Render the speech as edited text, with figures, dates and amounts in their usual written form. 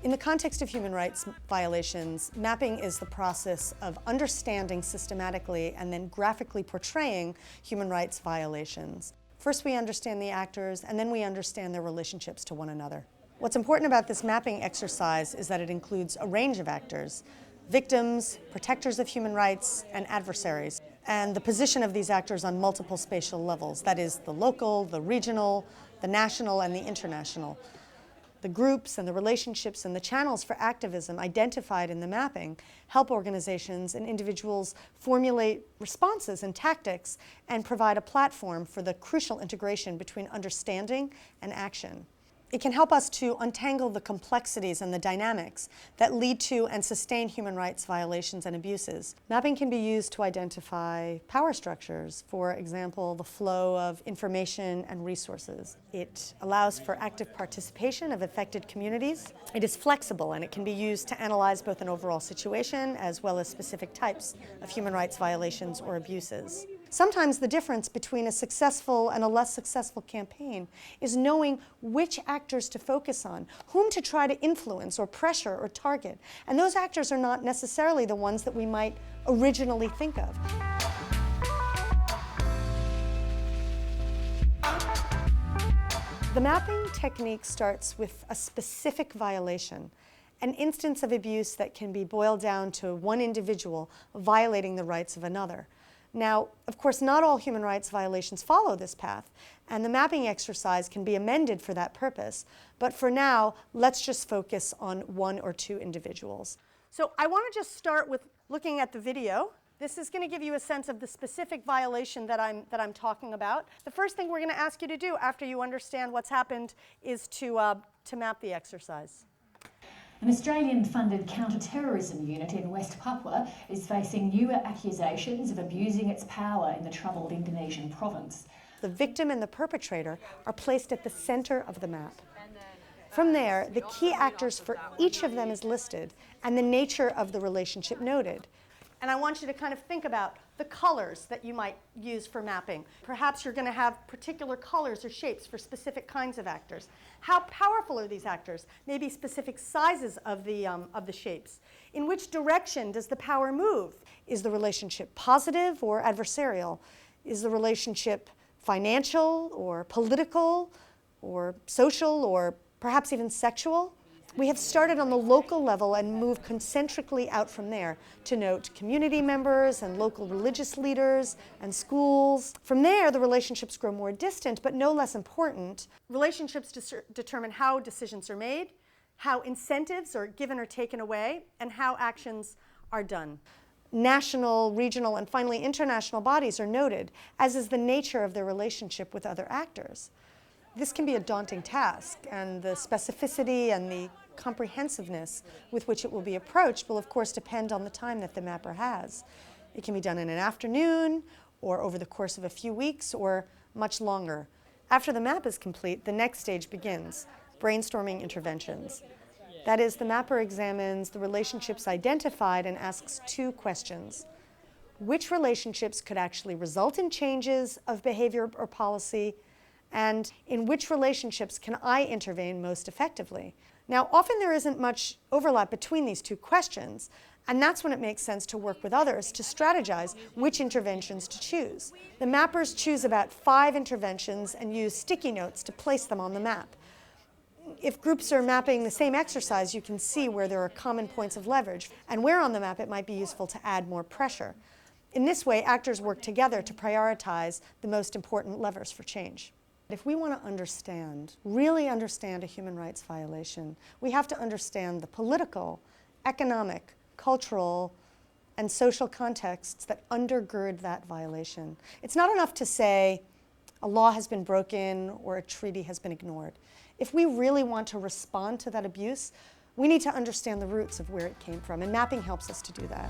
In the context of human rights violations, mapping is the process of understanding systematically and then graphically portraying human rights violations. First we understand the actors, and then we understand their relationships to one another. What's important about this mapping exercise is that it includes a range of actors: victims, protectors of human rights, and adversaries, and the position of these actors on multiple spatial levels, that is, the local, the regional, the national, and the international. The groups and the relationships and the channels for activism identified in the mapping help organizations and individuals formulate responses and tactics and provide a platform for the crucial integration between understanding and action. It can help us to untangle the complexities and the dynamics that lead to and sustain human rights violations and abuses. Mapping can be used to identify power structures, for example, the flow of information and resources. It allows for active participation of affected communities. It is flexible, and it can be used to analyze both an overall situation as well as specific types of human rights violations or abuses. Sometimes the difference between a successful and a less successful campaign is knowing which actors to focus on, whom to try to influence or pressure or target. And those actors are not necessarily the ones that we might originally think of. The mapping technique starts with a specific violation, an instance of abuse that can be boiled down to one individual violating the rights of another. Now, of course, not all human rights violations follow this path, and the mapping exercise can be amended for that purpose. But for now, let's just focus on one or two individuals. So I want to just start with looking at the video. This is going to give you a sense of the specific violation that I'm talking about. The first thing we're going to ask you to do after you understand what's happened is to map the exercise. An Australian-funded counter-terrorism unit in West Papua is facing new accusations of abusing its power in the troubled Indonesian province. The victim and the perpetrator are placed at the center of the map. From there, the key actors for each of them is listed and the nature of the relationship noted. And I want you to kind of think about the colors that you might use for mapping. Perhaps you're going to have particular colors or shapes for specific kinds of actors. How powerful are these actors? Maybe specific sizes of the shapes. In which direction does the power move? Is the relationship positive or adversarial? Is the relationship financial or political or social or perhaps even sexual? We have started on the local level and moved concentrically out from there to note community members and local religious leaders and schools. From there, the relationships grow more distant, but no less important. Relationships determine how decisions are made, how incentives are given or taken away, and how actions are done. National, regional, and finally international bodies are noted, as is the nature of their relationship with other actors. This can be a daunting task, and the specificity and the comprehensiveness with which it will be approached will of course depend on the time that the mapper has. It can be done in an afternoon, or over the course of a few weeks, or much longer. After the map is complete, the next stage begins, brainstorming interventions. That is, the mapper examines the relationships identified and asks two questions. Which relationships could actually result in changes of behavior or policy? And in which relationships can I intervene most effectively? Now, often there isn't much overlap between these two questions, and that's when it makes sense to work with others to strategize which interventions to choose. The mappers choose about 5 interventions and use sticky notes to place them on the map. If groups are mapping the same exercise, you can see where there are common points of leverage, and where on the map it might be useful to add more pressure. In this way, actors work together to prioritize the most important levers for change. If we want to understand, really understand a human rights violation, we have to understand the political, economic, cultural, and social contexts that undergird that violation. It's not enough to say a law has been broken or a treaty has been ignored. If we really want to respond to that abuse, we need to understand the roots of where it came from, and mapping helps us to do that.